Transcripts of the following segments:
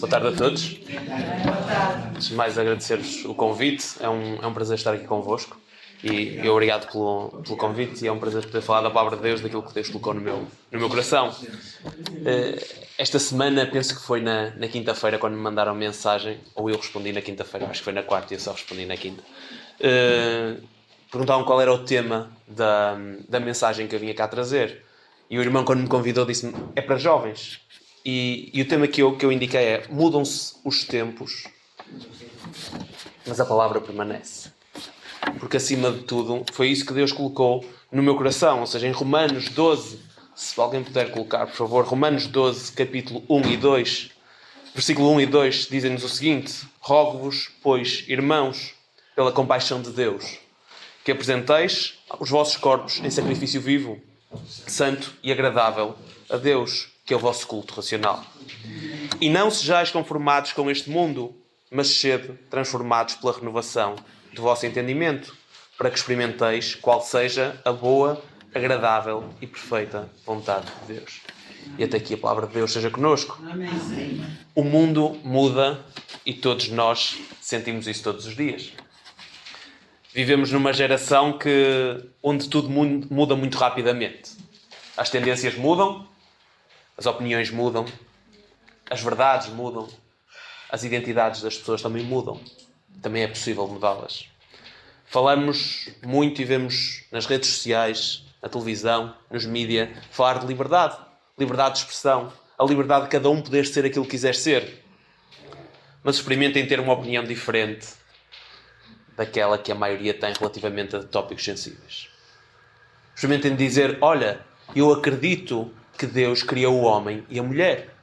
Boa tarde a todos. Antes de mais, agradecer-vos o convite. É um prazer estar aqui convosco. E obrigado pelo convite. E é um prazer poder falar da palavra de Deus, daquilo que Deus colocou no meu coração. Esta semana, penso que foi na quinta-feira, quando me mandaram mensagem, ou eu respondi na quinta-feira, acho que foi na quarta e eu só respondi na quinta. Perguntavam qual era o tema da mensagem que eu vinha cá trazer. E o irmão, quando me convidou, disse-me: é para jovens. E o tema que eu indiquei é: mudam-se os tempos, mas a palavra permanece. Porque, acima de tudo, foi isso que Deus colocou no meu coração. Ou seja, em Romanos 12, se alguém puder colocar, por favor, Romanos 12, capítulo 1 e 2, versículo 1 e 2, dizem-nos o seguinte: rogo-vos, pois, irmãos, pela compaixão de Deus, que apresenteis os vossos corpos em sacrifício vivo, santo e agradável a Deus, que é o vosso culto racional. E não sejais conformados com este mundo, mas sede transformados pela renovação do vosso entendimento, para que experimenteis qual seja a boa, agradável e perfeita vontade de Deus. E até aqui a palavra de Deus seja connosco. Amém. O mundo muda e todos nós sentimos isso todos os dias. Vivemos numa geração onde tudo muda muito rapidamente. As tendências mudam, as opiniões mudam, as verdades mudam, as identidades das pessoas também mudam. Também é possível mudá-las. Falamos muito e vemos nas redes sociais, na televisão, nos mídias, falar de liberdade. Liberdade de expressão. A liberdade de cada um poder ser aquilo que quiser ser. Mas experimentem ter uma opinião diferente daquela que a maioria tem relativamente a tópicos sensíveis. Experimentem dizer: olha, eu acredito que Deus criou o homem e a mulher.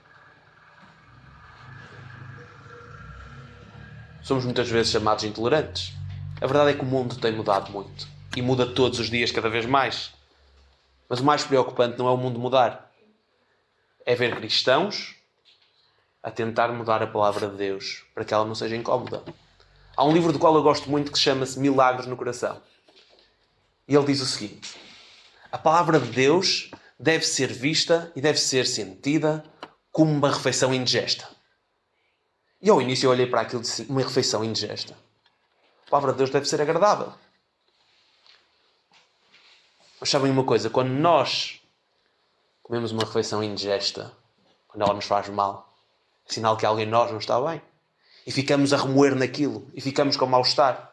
Somos muitas vezes chamados intolerantes. A verdade é que o mundo tem mudado muito. E muda todos os dias, cada vez mais. Mas o mais preocupante não é o mundo mudar. É ver cristãos a tentar mudar a palavra de Deus para que ela não seja incómoda. Há um livro do qual eu gosto muito que chama-se Milagres no Coração. E ele diz o seguinte: a palavra de Deus deve ser vista e deve ser sentida como uma refeição indigesta. E ao início eu olhei para aquilo e disse: uma refeição indigesta. A palavra de Deus deve ser agradável. Mas sabem uma coisa? Quando nós comemos uma refeição indigesta, quando ela nos faz mal, é sinal que alguém em nós não está bem. E ficamos a remoer naquilo. E ficamos com mal-estar.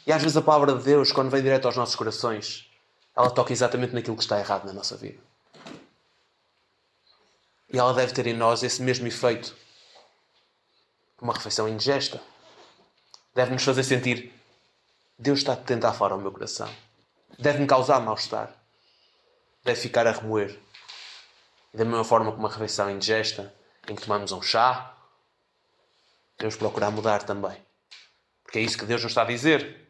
E às vezes a palavra de Deus, quando vem direto aos nossos corações, ela toca exatamente naquilo que está errado na nossa vida. E ela deve ter em nós esse mesmo efeito. Uma refeição indigesta. Deve-nos fazer sentir: Deus está a tentar falar ao meu coração. Deve-me causar mal-estar. Deve ficar a remoer. E da mesma forma que uma refeição indigesta, em que tomamos um chá, devemos procurar mudar também. Porque é isso que Deus nos está a dizer.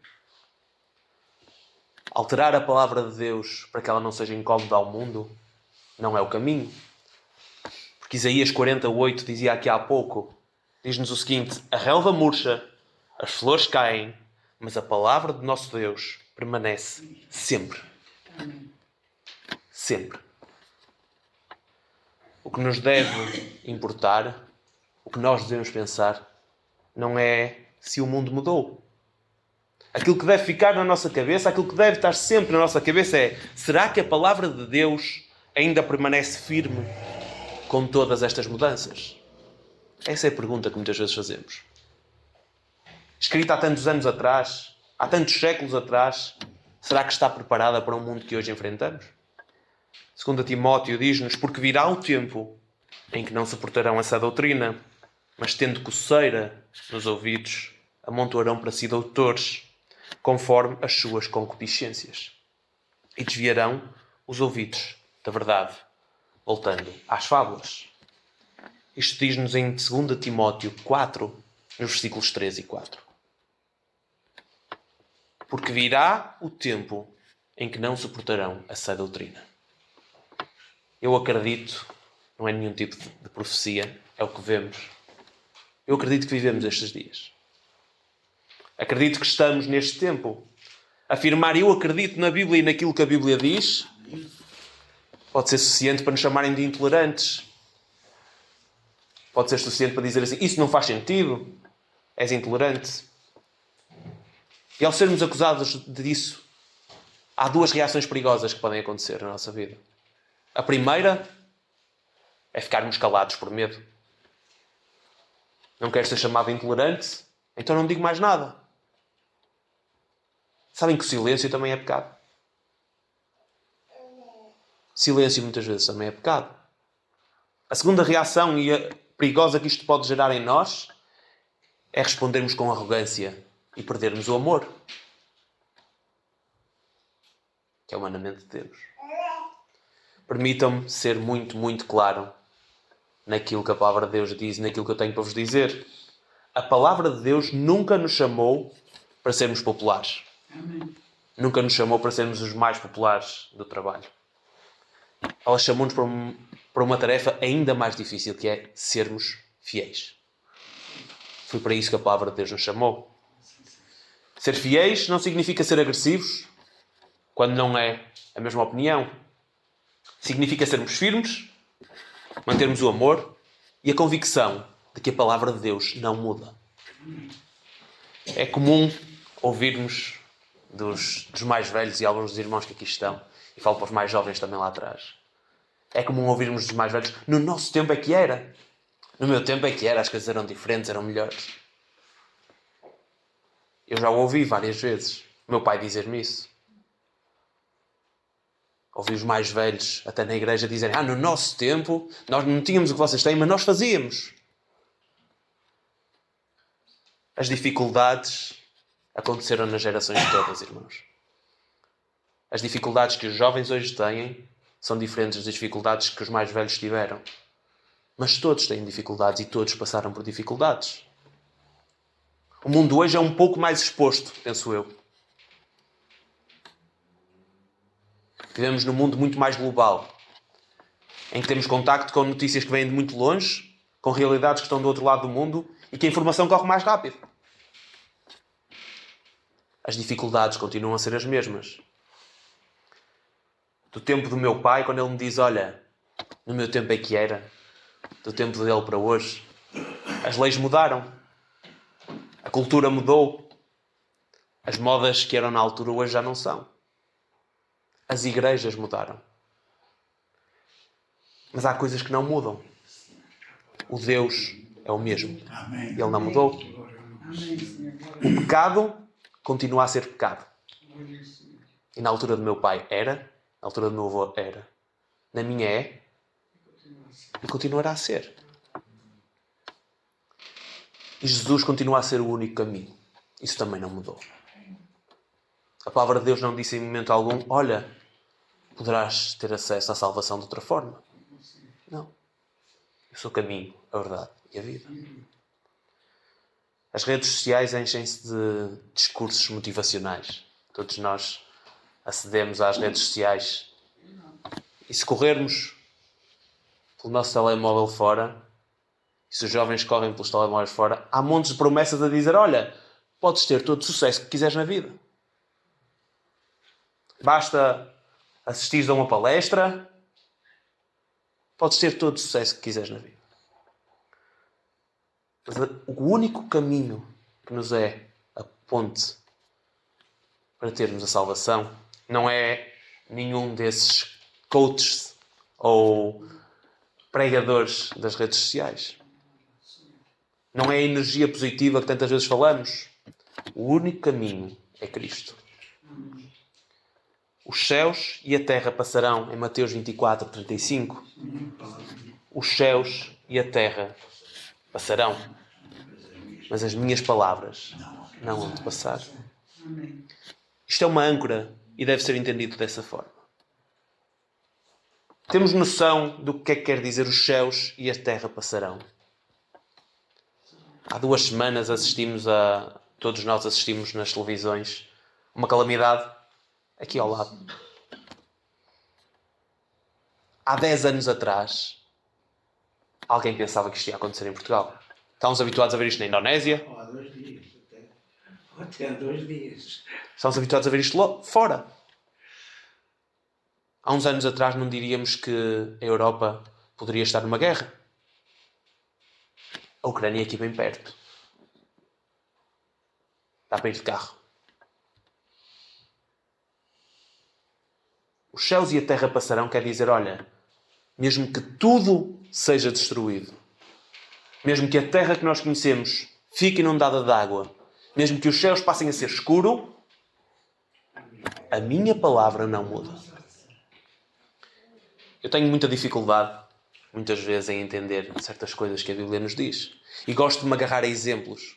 Alterar a palavra de Deus para que ela não seja incómoda ao mundo não é o caminho. Porque Isaías 48 dizia aqui há pouco, diz-nos o seguinte: a relva murcha, as flores caem, mas a palavra de nosso Deus permanece sempre. Sempre. O que nos deve importar, o que nós devemos pensar, não é se o mundo mudou. Aquilo que deve ficar na nossa cabeça, aquilo que deve estar sempre na nossa cabeça é: será que a palavra de Deus ainda permanece firme com todas estas mudanças? Essa é a pergunta que muitas vezes fazemos. Escrita há tantos anos atrás, há tantos séculos atrás, será que está preparada para o mundo que hoje enfrentamos? 2 Timóteo diz-nos: porque virá o tempo em que não suportarão essa doutrina, mas tendo coceira nos ouvidos, amontoarão para si doutores, conforme as suas concupiscências, e desviarão os ouvidos da verdade, voltando às fábulas. Isto diz-nos em 2 Timóteo 4, nos versículos 3 e 4. Porque virá o tempo em que não suportarão a sã doutrina. Eu acredito, não é nenhum tipo de profecia, é o que vemos. Eu acredito que vivemos estes dias. Acredito que estamos neste tempo. Afirmar eu acredito na Bíblia e naquilo que a Bíblia diz pode ser suficiente para nos chamarem de intolerantes. pode ser suficiente para dizer assim, isso não faz sentido, és intolerante. E ao sermos acusados disso, há duas reações perigosas que podem acontecer na nossa vida. A primeira é ficarmos calados por medo. Não quero ser chamado intolerante, então não digo mais nada. Sabem que o silêncio também é pecado. Silêncio muitas vezes também é pecado. A segunda reação e a perigosa que isto pode gerar em nós é respondermos com arrogância e perdermos o amor, que é o mandamento de Deus. Permitam-me ser muito, muito claro naquilo que a palavra de Deus diz, naquilo que eu tenho para vos dizer. A palavra de Deus nunca nos chamou para sermos populares. Amém. Nunca nos chamou para sermos os mais populares do trabalho. Ela chamou-nos para uma tarefa ainda mais difícil, que é sermos fiéis. Foi para isso que a palavra de Deus nos chamou. Ser fiéis não significa ser agressivos, quando não é a mesma opinião. Significa sermos firmes, mantermos o amor e a convicção de que a palavra de Deus não muda. É comum ouvirmos dos mais velhos e alguns dos irmãos que aqui estão, e falo para os mais jovens também lá atrás. É comum ouvirmos dos mais velhos, no nosso tempo é que era. No meu tempo é que era, as coisas eram diferentes, eram melhores. Eu já o ouvi várias vezes. Meu pai dizer-me isso. Ouvi os mais velhos, até na igreja, dizerem, no nosso tempo, nós não tínhamos o que vocês têm, mas nós fazíamos. As dificuldades aconteceram nas gerações todas, irmãos. As dificuldades que os jovens hoje têm são diferentes das dificuldades que os mais velhos tiveram. Mas todos têm dificuldades e todos passaram por dificuldades. O mundo hoje é um pouco mais exposto, penso eu. Vivemos num mundo muito mais global, em que temos contacto com notícias que vêm de muito longe, com realidades que estão do outro lado do mundo e que a informação corre mais rápido. As dificuldades continuam a ser as mesmas. Do tempo do meu pai, quando ele me diz, olha, no meu tempo é que era, do tempo dele para hoje, as leis mudaram, a cultura mudou, as modas que eram na altura hoje já não são. As igrejas mudaram. Mas há coisas que não mudam. O Deus é o mesmo. Ele não mudou. O pecado continua a ser pecado. E na altura do meu pai era, na altura do meu avô era, na minha é, e continuará a ser. E Jesus continua a ser o único caminho. Isso também não mudou. A palavra de Deus não disse em momento algum, olha, poderás ter acesso à salvação de outra forma. Não. Eu sou o caminho, a verdade e a vida. As redes sociais enchem-se de discursos motivacionais. Todos nós acedemos às redes sociais. E se corrermos pelo nosso telemóvel fora, e se os jovens correm pelos telemóveis fora, há montes de promessas a dizer, olha, podes ter todo o sucesso que quiseres na vida. Basta assistires a uma palestra, podes ter todo o sucesso que quiseres na vida. Mas o único caminho que nos é a ponte para termos a salvação não é nenhum desses coaches ou pregadores das redes sociais. Não é a energia positiva que tantas vezes falamos. O único caminho é Cristo. Os céus e a terra passarão, em Mateus 24, 35. Os céus e a terra passarão, mas as minhas palavras não vão de passar. Isto é uma âncora e deve ser entendido dessa forma. Temos noção do que é que quer dizer os céus e a terra passarão. Há 2 semanas todos nós assistimos nas televisões, uma calamidade aqui ao lado. Há 10 anos atrás, alguém pensava que isto ia acontecer em Portugal. Estávamos habituados a ver isto na Indonésia. Há 2 dias, até 2 dias. Estávamos habituados a ver isto lá fora. Há uns anos atrás não diríamos que a Europa poderia estar numa guerra. A Ucrânia é aqui bem perto. Dá para ir de carro. Os céus e a terra passarão, quer dizer, olha, mesmo que tudo seja destruído, mesmo que a terra que nós conhecemos fique inundada de água, mesmo que os céus passem a ser escuro, a minha palavra não muda. Eu tenho muita dificuldade, muitas vezes, em entender certas coisas que a Bíblia nos diz. E gosto de me agarrar a exemplos.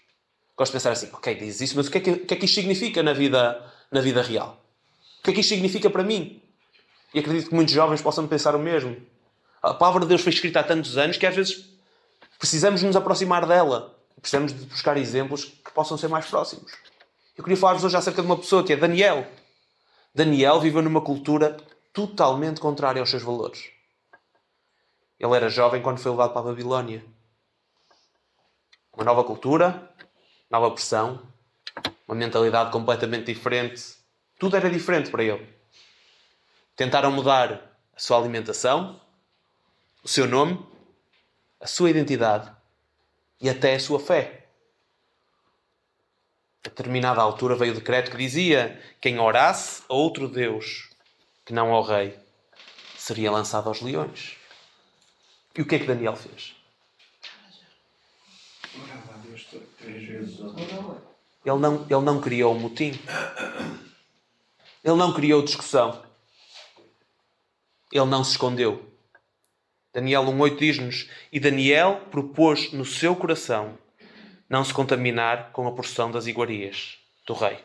Gosto de pensar assim, ok, diz isso, mas o que é que isto significa na vida real? O que é que isto significa para mim? E acredito que muitos jovens possam pensar o mesmo. A palavra de Deus foi escrita há tantos anos que às vezes precisamos nos aproximar dela. Precisamos de buscar exemplos que possam ser mais próximos. Eu queria falar-vos hoje acerca de uma pessoa que é Daniel. Daniel viveu numa cultura totalmente contrária aos seus valores. Ele era jovem quando foi levado para a Babilónia. Uma nova cultura, nova pressão, uma mentalidade completamente diferente. Tudo era diferente para ele. Tentaram mudar a sua alimentação, o seu nome, a sua identidade e até a sua fé. A determinada altura veio o decreto que dizia: quem orasse a outro Deus que não ao rei seria lançado aos leões. E o que é que Daniel fez? Orava a Deus 3 vezes ao dia. Ele não criou um motim. Ele não criou discussão. Ele não se escondeu. Daniel 1,8 diz-nos: e Daniel propôs no seu coração não se contaminar com a porção das iguarias do rei,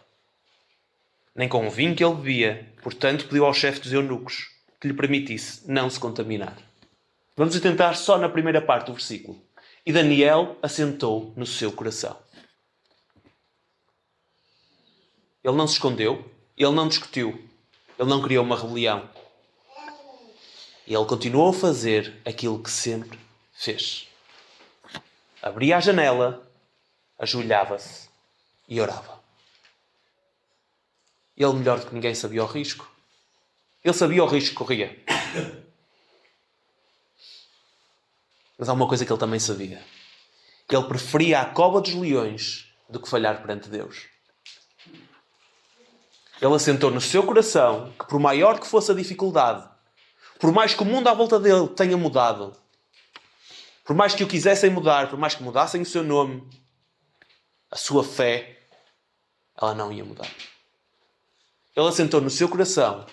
nem com o vinho que ele bebia. Portanto, pediu ao chefe dos eunucos que lhe permitisse não se contaminar. Vamos tentar só na primeira parte do versículo. E Daniel assentou no seu coração. Ele não se escondeu, ele não discutiu, ele não criou uma rebelião. Ele continuou a fazer aquilo que sempre fez. Abria a janela, ajoelhava-se e orava. Ele, melhor do que ninguém, sabia o risco. Ele sabia o risco que corria. Mas há uma coisa que ele também sabia. Ele preferia a cova dos leões do que falhar perante Deus. Ele assentou no seu coração que, por maior que fosse a dificuldade, por mais que o mundo à volta dele tenha mudado, por mais que o quisessem mudar, por mais que mudassem o seu nome, a sua fé, ela não ia mudar. Ele assentou no seu coração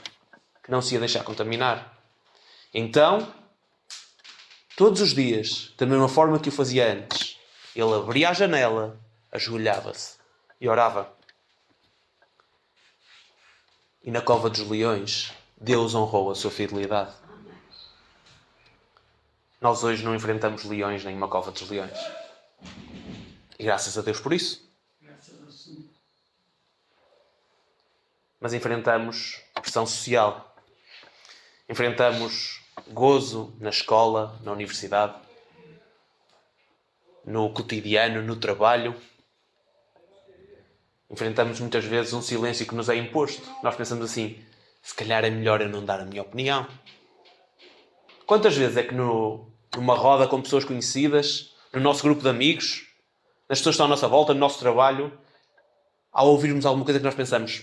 que não se ia deixar contaminar. Então, todos os dias, da mesma forma que o fazia antes, ele abria a janela, ajoelhava-se e orava. E na cova dos leões, Deus honrou a sua fidelidade. Nós hoje não enfrentamos leões nem uma cova dos leões. E graças a Deus por isso. Mas enfrentamos pressão social. Enfrentamos gozo na escola, na universidade, no cotidiano, no trabalho. Enfrentamos muitas vezes um silêncio que nos é imposto. Nós pensamos assim: se calhar é melhor eu não dar a minha opinião. Quantas vezes é que numa roda com pessoas conhecidas, no nosso grupo de amigos, nas pessoas que estão à nossa volta, no nosso trabalho, ao ouvirmos alguma coisa que nós pensamos: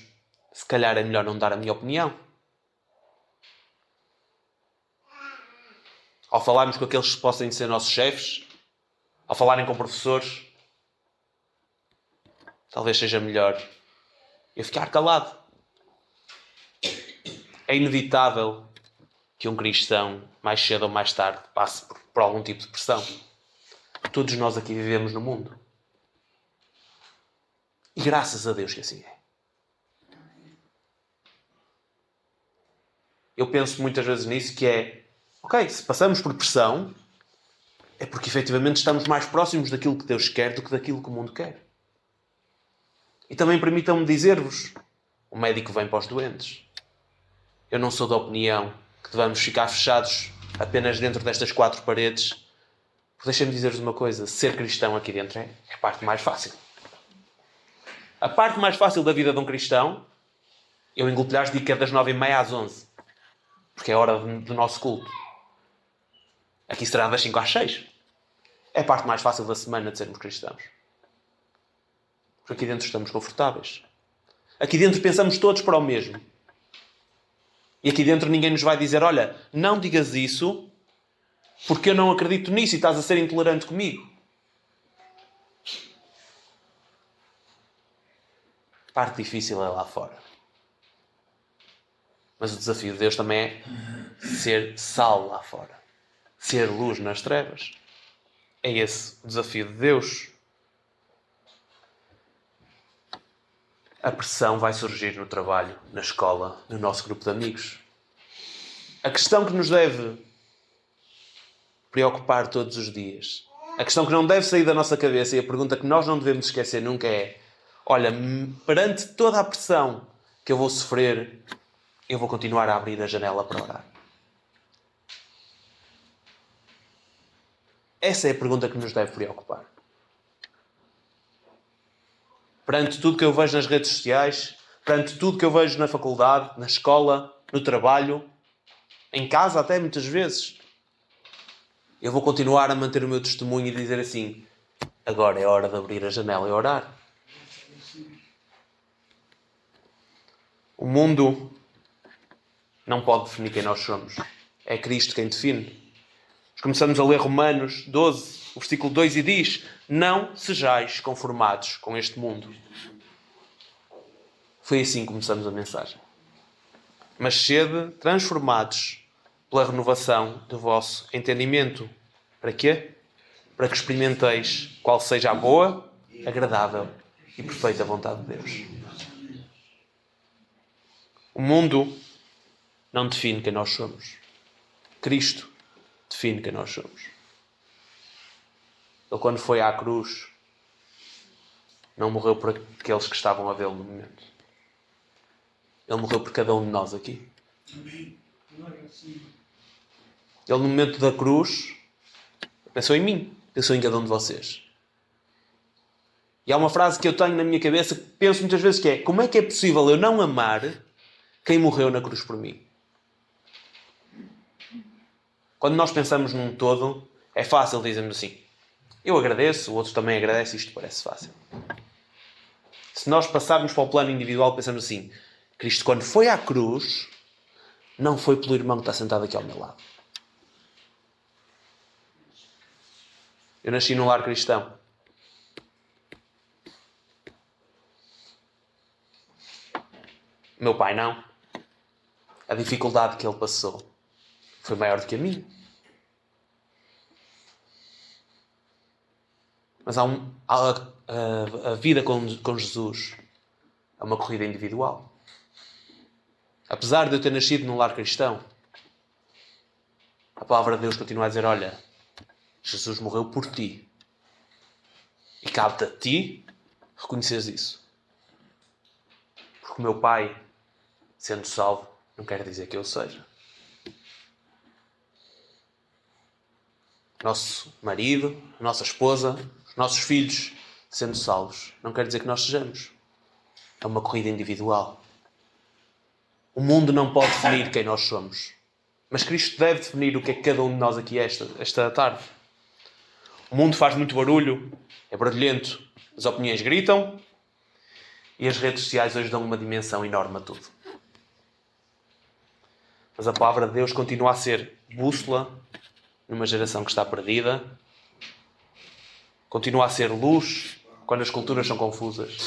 se calhar é melhor não dar a minha opinião. Ao falarmos com aqueles que possam ser nossos chefes, ao falarem com professores, talvez seja melhor eu ficar calado. É inevitável que um cristão, mais cedo ou mais tarde, passe por algum tipo de pressão. Todos nós aqui vivemos no mundo. E graças a Deus que assim é. Eu penso muitas vezes nisso, que é, ok, se passamos por pressão, é porque efetivamente estamos mais próximos daquilo que Deus quer do que daquilo que o mundo quer. E também permitam-me dizer-vos, o médico vem para os doentes. Eu não sou da opinião que devamos ficar fechados apenas dentro destas 4 paredes. Porque deixem-me dizer-vos uma coisa: ser cristão aqui dentro é a parte mais fácil. A parte mais fácil da vida de um cristão, eu em Glutelares digo que é das 9h30 às 11. Porque é a hora do nosso culto. Aqui será das 5 às 6. É a parte mais fácil da semana de sermos cristãos. Porque aqui dentro estamos confortáveis. Aqui dentro pensamos todos para o mesmo. E aqui dentro ninguém nos vai dizer, olha, não digas isso porque eu não acredito nisso e estás a ser intolerante comigo. A parte difícil é lá fora. Mas o desafio de Deus também é ser sal lá fora. Ser luz nas trevas. É esse o desafio de Deus. A pressão vai surgir no trabalho, na escola, no nosso grupo de amigos. A questão que nos deve preocupar todos os dias, a questão que não deve sair da nossa cabeça e a pergunta que nós não devemos esquecer nunca é: olha, perante toda a pressão que eu vou sofrer, eu vou continuar a abrir a janela para orar. Essa é a pergunta que nos deve preocupar. Perante tudo que eu vejo nas redes sociais, perante tudo que eu vejo na faculdade, na escola, no trabalho, em casa até muitas vezes, eu vou continuar a manter o meu testemunho e dizer assim: agora é hora de abrir a janela e orar. O mundo não pode definir quem nós somos. É Cristo quem define. Começamos a ler Romanos 12, o versículo 2, e diz: não sejais conformados com este mundo. Foi assim que começamos a mensagem. Mas sede transformados pela renovação do vosso entendimento. Para quê? Para que experimenteis qual seja a boa, agradável e perfeita vontade de Deus. O mundo não define quem nós somos. Cristo define quem nós somos. Ele, quando foi à cruz, não morreu por aqueles que estavam a vê-lo no momento. Ele morreu por cada um de nós aqui. Ele, no momento da cruz, pensou em mim, pensou em cada um de vocês. E há uma frase que eu tenho na minha cabeça que penso muitas vezes que é: como é que é possível eu não amar quem morreu na cruz por mim? Quando nós pensamos num todo, é fácil dizermos assim: eu agradeço, o outro também agradece, isto parece fácil. Se nós passarmos para o plano individual, pensamos assim: Cristo, quando foi à cruz, não foi pelo irmão que está sentado aqui ao meu lado. Eu nasci num lar cristão. Meu pai não. A dificuldade que ele passou foi maior do que a minha. Mas a vida com Jesus é uma corrida individual. Apesar de eu ter nascido num lar cristão, a palavra de Deus continua a dizer: olha, Jesus morreu por ti. E cabe-te a ti reconheceres isso. Porque o meu pai, sendo salvo, não quer dizer que eu seja. Nosso marido, a nossa esposa, os nossos filhos, sendo salvos, não quer dizer que nós sejamos. É uma corrida individual. O mundo não pode definir quem nós somos. Mas Cristo deve definir o que é que cada um de nós aqui é esta tarde. O mundo faz muito barulho, é barulhento, as opiniões gritam e as redes sociais hoje dão uma dimensão enorme a tudo. Mas a palavra de Deus continua a ser bússola numa geração que está perdida. Continua a ser luz quando as culturas são confusas.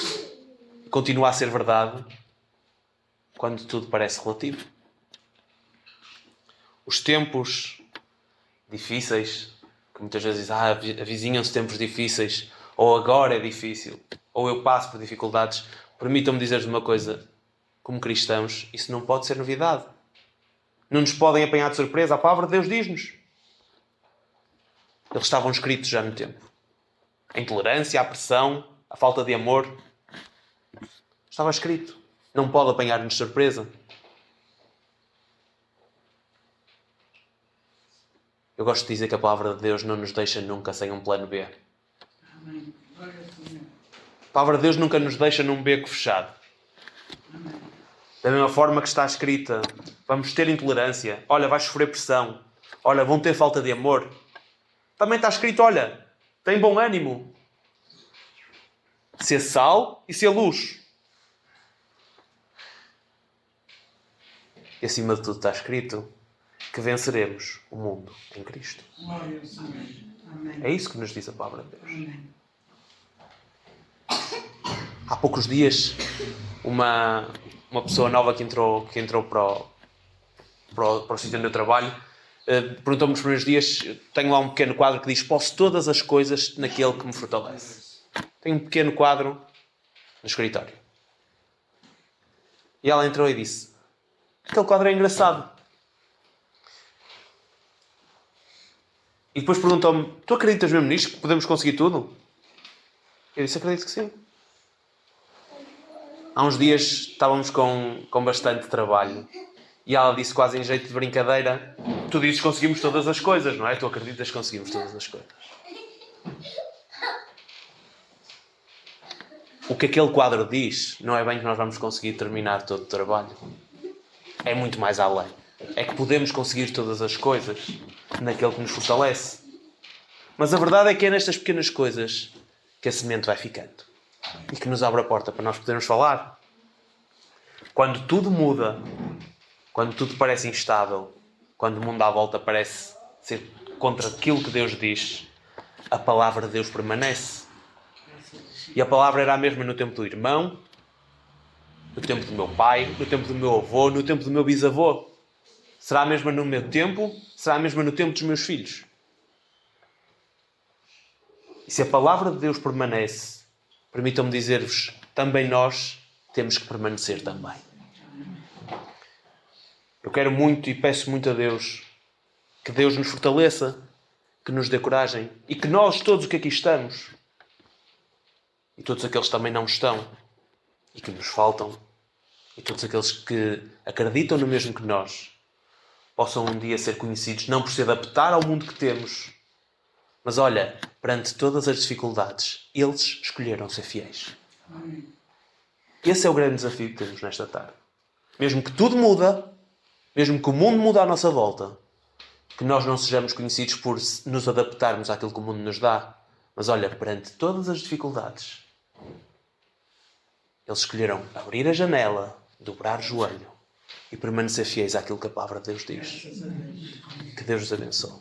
Continua a ser verdade quando tudo parece relativo. Os tempos difíceis, que muitas vezes dizem, avizinham-se tempos difíceis, ou agora é difícil, ou eu passo por dificuldades, permitam-me dizer-vos uma coisa: como cristãos, isso não pode ser novidade. Não nos podem apanhar de surpresa. A palavra de Deus diz-nos. Eles estavam escritos já no tempo. A intolerância, a pressão, a falta de amor. Estava escrito. Não pode apanhar-nos de surpresa. Eu gosto de dizer que a palavra de Deus não nos deixa nunca sem um plano B. A palavra de Deus nunca nos deixa num beco fechado. Da mesma forma que está escrita: vamos ter intolerância. Olha, vais sofrer pressão. Olha, vão ter falta de amor. Também está escrito: olha, Tem bom ânimo. Ser sal e ser luz. E acima de tudo está escrito que venceremos o mundo em Cristo. É isso que nos diz a palavra de Deus. Há poucos dias, uma pessoa nova que entrou para o sítio onde eu trabalho, perguntou-me nos primeiros dias, tenho lá um pequeno quadro que diz: posso todas as coisas naquele que me fortalece. Tenho um pequeno quadro no escritório. E ela entrou e disse: aquele quadro é engraçado. E depois perguntou-me: tu acreditas mesmo nisto, que podemos conseguir tudo? Eu disse: acredito que sim. Há uns dias estávamos com bastante trabalho. E ela disse, quase em jeito de brincadeira: tu dizes que conseguimos todas as coisas, não é? Tu acreditas que conseguimos todas as coisas. O que aquele quadro diz não é bem que nós vamos conseguir terminar todo o trabalho. É muito mais além. É que podemos conseguir todas as coisas naquele que nos fortalece. Mas a verdade é que é nestas pequenas coisas que a semente vai ficando. E que nos abre a porta para nós podermos falar. Quando tudo muda, quando tudo parece instável, quando o mundo à volta parece ser contra aquilo que Deus diz, a palavra de Deus permanece. E a palavra era a mesma no tempo do irmão, no tempo do meu pai, no tempo do meu avô, no tempo do meu bisavô. Será a mesma no meu tempo, será a mesma no tempo dos meus filhos. E se a palavra de Deus permanece, permitam-me dizer-vos, também nós temos que permanecer também. Eu quero muito e peço muito a Deus que Deus nos fortaleça, que nos dê coragem e que nós, todos o que aqui estamos, e todos aqueles que também não estão e que nos faltam, e todos aqueles que acreditam no mesmo que nós, possam um dia ser conhecidos, não por se adaptar ao mundo que temos, mas olha, perante todas as dificuldades, eles escolheram ser fiéis. Esse é o grande desafio que temos nesta tarde. Mesmo que tudo muda, mesmo que o mundo mude à nossa volta, que nós não sejamos conhecidos por nos adaptarmos àquilo que o mundo nos dá, mas olha, perante todas as dificuldades, eles escolheram abrir a janela, dobrar o joelho e permanecer fiéis àquilo que a palavra de Deus diz. Que Deus os abençoe.